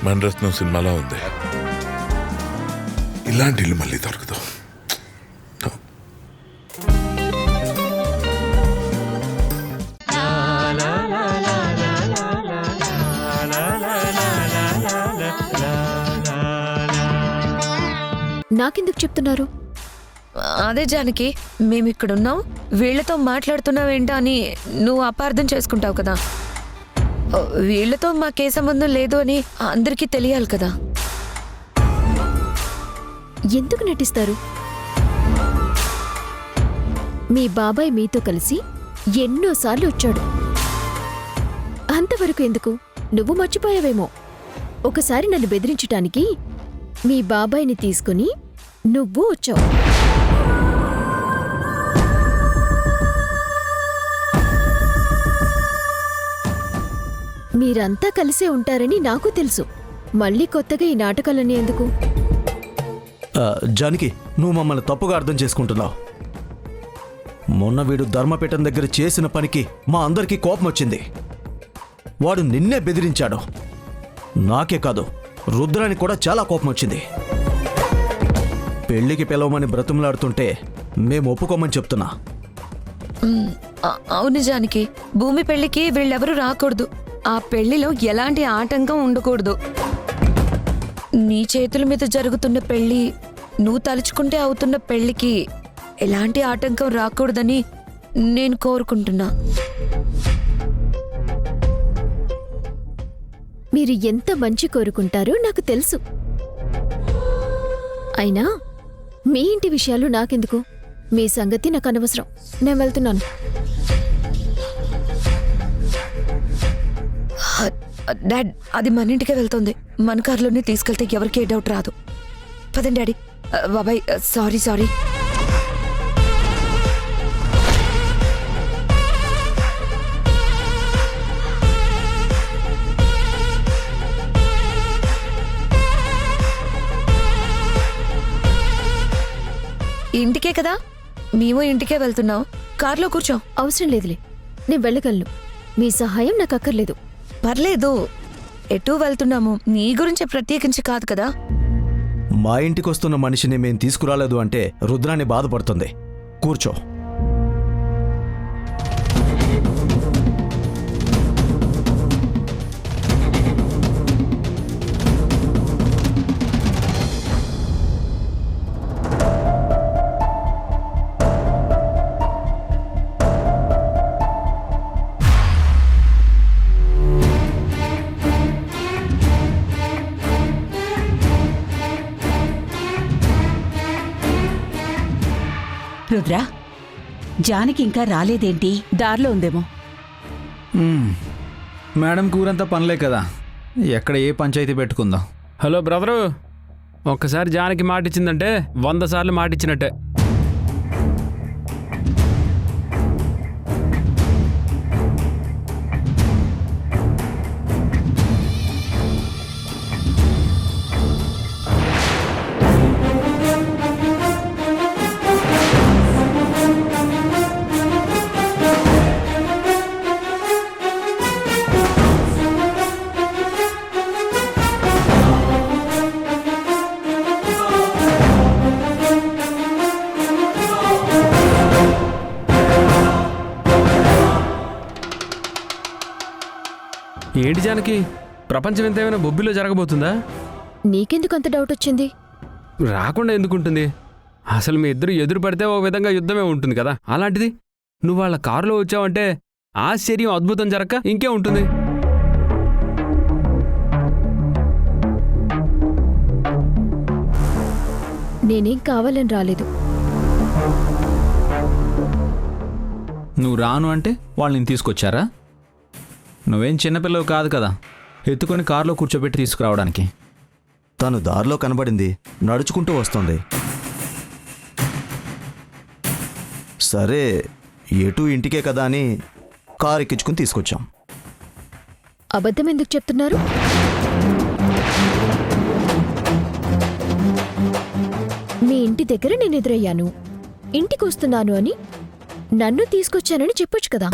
మణరత్నం సినిమాలో ఉంది. ఇలాంటి ఇల్లు మళ్ళీ దొరకదు. నాకెందుకు చెప్తున్నారు? అదే జానకి, మేమిక్కడున్నాం, వీళ్లతో మాట్లాడుతున్నావేంటా అని నువ్వు అపార్థం చేసుకుంటావు కదా. వీళ్లతో మాకే సంబంధం లేదు అని అందరికీ తెలియాలి కదా. ఎందుకు నటిస్తారు? మీ బాబాయ్ మీతో కలిసి ఎన్నోసార్లు వచ్చాడు. అంతవరకు ఎందుకు? నువ్వు మర్చిపోయావేమో. ఒకసారి నన్ను బెదిరించటానికి మీ బాబాయ్ని తీసుకుని నువ్వు వచ్చావు. మీరంతా కలిసే ఉంటారని నాకు తెలుసు. మళ్ళీ కొత్తగా ఈ నాటకాలన్నీ ఎందుకు? జానకి, నువ్వు మమ్మల్ని తప్పుగా అర్థం చేసుకుంటున్నావు. మొన్న వీడు ధర్మపీఠం దగ్గర చేసిన పనికి మా అందరికీ కోపం వచ్చింది. వాడు నిన్నే బెదిరించాడు. నాకే కాదు, రుద్రానికి కూడా చాలా కోపం వచ్చింది. పెళ్లికి పిలవమని బ్రతుములాడుతుంటే మేము ఒప్పుకోమని చెప్తున్నా. అవును జానకి, భూమి పెళ్లికి వీళ్ళెవరూ రాకూడదు. ఆ పెళ్లిలో ఎలాంటి ఆటంకం ఉండకూడదు. నీ చేతుల మీద జరుగుతున్న పెళ్లి, నువ్వు తలుచుకుంటే అవుతున్న పెళ్లికి ఎలాంటి ఆటంకం రాకూడదని నేను కోరుకుంటున్నా. మీరు ఎంత మంచి కోరుకుంటారో నాకు తెలుసు. అయినా మీ ఇంటి విషయాలు నాకెందుకు? మీ సంగతి నాకు అనవసరం. నేను వెళ్తున్నాను. డాడ్, అది మన ఇంటికే వెళ్తుంది. మన కారులోనే తీసుకెళ్తే ఎవరికి ఏ డౌట్ రాదు. పదండి డాడీ. బాబాయ్, సారీ. ఇంటికే కదా, మేము ఇంటికే వెళ్తున్నాం. కార్లో కూర్చో. అవసరం లేదులే, నేను వెళ్ళగలను. మీ సహాయం నాకు అక్కర్లేదు. పర్లేదు, ఎటూ వెళ్తున్నాము నీ గురించి ప్రత్యేకించి కాదు కదా. మా ఇంటికొస్తున్న మనిషిని మేం తీసుకురాలేదు అంటే రుద్రాన్ని బాధపడుతుంది. కూర్చో. రుద్రా, జానకి ఇంకా రాలేదేంటి? దారిలో ఉందేమో. మేడం కూరంతా పనులే కదా, ఎక్కడ ఏ పంచాయతీ పెట్టుకుందాం. హలో బ్రదరు, ఒక్కసారి జానకి మాటిచ్చిందంటే 100 సార్లు మాటిచ్చినట్టే. ఏంటి జానకి, ప్రపంచం ఎంతైనా బొబ్బిలో జరగబోతుందా? నీకెందుకు అంత డౌట్ వచ్చింది? రాకుండా ఎందుకుంటుంది? అసలు మీ ఇద్దరు ఎదురు పడితే ఓ విధంగా యుద్ధమే ఉంటుంది కదా. అలాంటిది నువ్వు వాళ్ళ కారులో వచ్చావంటే ఆశ్చర్యం, అద్భుతం జరగక ఇంకే ఉంటుంది. నేనేం కావాలని రాలేదు. నువ్వు రాను అంటే వాళ్ళని తీసుకొచ్చారా? నువ్వేం చిన్నపిల్లవు కాదు కదా, ఎత్తుకొని కారులో కూర్చోబెట్టి తీసుకురావడానికి. తను దారిలో కనబడింది, నడుచుకుంటూ వస్తుంది. సరే, ఎటు ఇంటికే కదా అని కారు ఎక్కించుకుని తీసుకొచ్చాం. అబద్ధం ఎందుకు చెప్తున్నారు? మీ ఇంటి దగ్గర నేను ఎదురయ్యాను, ఇంటికి వస్తున్నాను అని, నన్ను తీసుకొచ్చానని చెప్పొచ్చు కదా.